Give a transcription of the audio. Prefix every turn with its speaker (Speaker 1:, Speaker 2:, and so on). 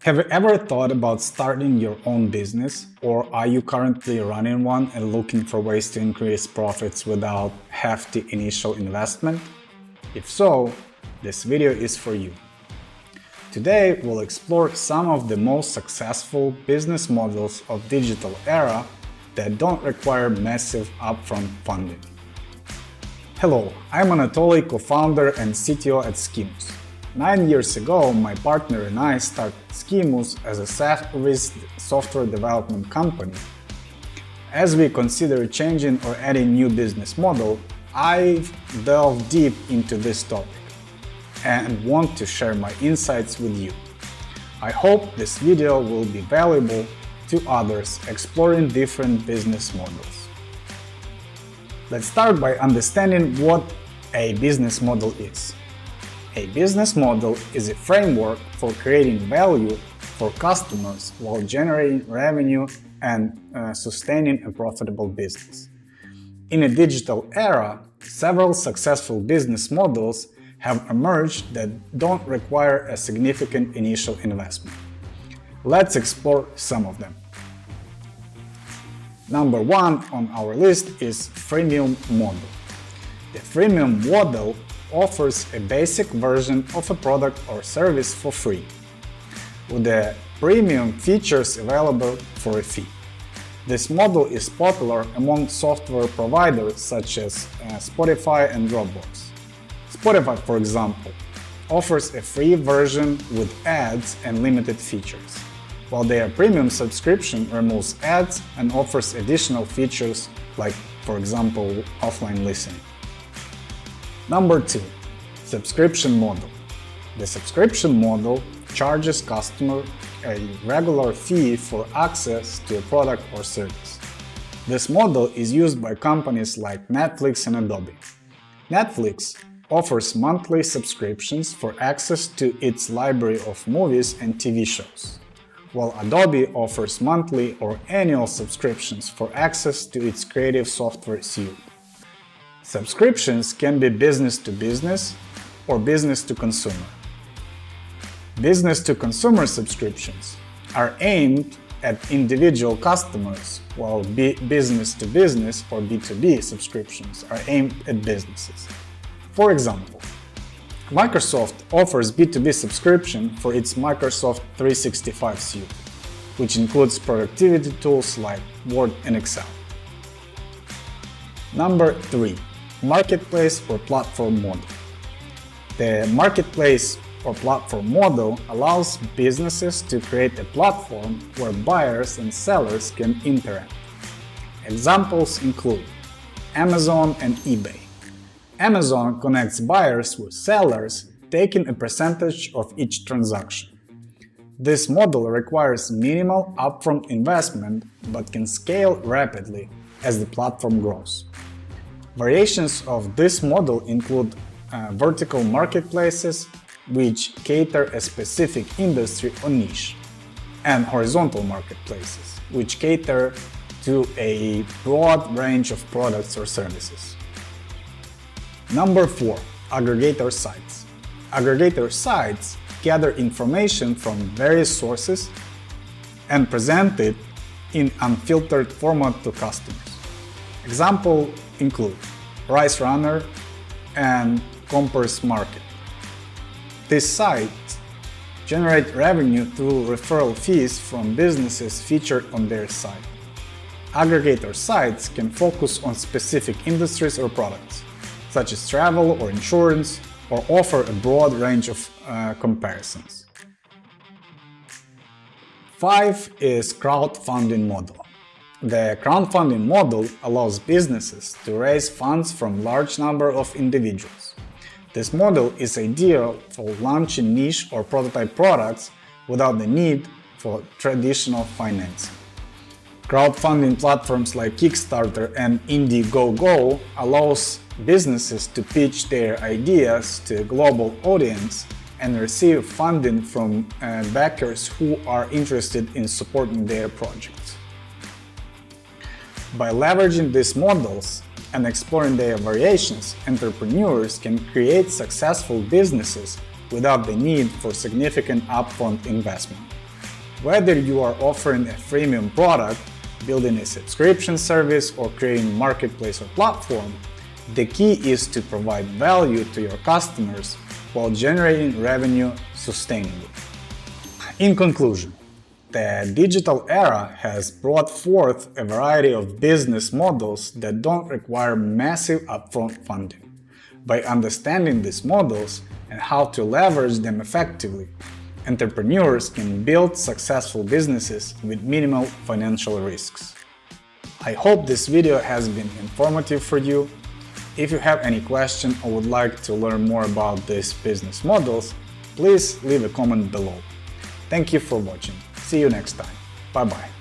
Speaker 1: Have you ever thought about starting your own business, or are you currently running one and looking for ways to increase profits without hefty initial investment? If so, this video is for you. Today we'll explore some of the most successful business models of digital era that don't require massive upfront funding. Hello, I'm Anatolii, co-founder and CTO at Schemus. 9 years ago, my partner and I started Schemus as a SaaS software development company. As we consider changing or adding new business model, I've delved deep into this topic and want to share my insights with you. I hope this video will be valuable to others exploring different business models. Let's start by understanding what a business model is. A business model is a framework for creating value for customers while generating revenue and sustaining a profitable business. In a digital era, several successful business models have emerged that don't require a significant initial investment. Let's explore some of them. Number one on our list is freemium model. The freemium model offers a basic version of a product or service for free, with the premium features available for a fee. This model is popular among software providers such as Spotify and Dropbox. Spotify, for example, offers a free version with ads and limited features, while their premium subscription removes ads and offers additional features like, for example, offline listening. Number 2. Subscription model. The subscription model charges customers a regular fee for access to a product or service. This model is used by companies like Netflix and Adobe. Netflix offers monthly subscriptions for access to its library of movies and TV shows, while Adobe offers monthly or annual subscriptions for access to its creative software suite. Subscriptions can be business to business or business to consumer. Business to consumer subscriptions are aimed at individual customers, while business to business or B2B subscriptions are aimed at businesses. For example, Microsoft offers B2B subscription for its Microsoft 365 suite, which includes productivity tools like Word and Excel. Number 3. Marketplace or platform model. The marketplace or platform model allows businesses to create a platform where buyers and sellers can interact. Examples include Amazon and eBay. Amazon connects buyers with sellers, taking a percentage of each transaction. This model requires minimal upfront investment but can scale rapidly as the platform grows. Variations of this model include vertical marketplaces, which cater a specific industry or niche, and horizontal marketplaces, which cater to a broad range of products or services. Number 4. Aggregator sites. Aggregator sites gather information from various sources and present it in unfiltered format to customers. Examples include Rice Runner and Compass Market. These sites generate revenue through referral fees from businesses featured on their site. Aggregator sites can focus on specific industries or products, such as travel or insurance, or offer a broad range of comparisons. 5 is crowdfunding model. The crowdfunding model allows businesses to raise funds from large number of individuals. This model is ideal for launching niche or prototype products without the need for traditional financing. Crowdfunding platforms like Kickstarter and Indiegogo allows businesses to pitch their ideas to a global audience and receive funding from backers who are interested in supporting their projects. By leveraging these models and exploring their variations, entrepreneurs can create successful businesses without the need for significant upfront investment. Whether you are offering a freemium product, building a subscription service, or creating a marketplace or platform, the key is to provide value to your customers while generating revenue sustainably. In conclusion, the digital era has brought forth a variety of business models that don't require massive upfront funding. By understanding these models and how to leverage them effectively, entrepreneurs can build successful businesses with minimal financial risks. I hope this video has been informative for you. If you have any question or would like to learn more about these business models, please leave a comment below. Thank you for watching. See you next time. Bye bye.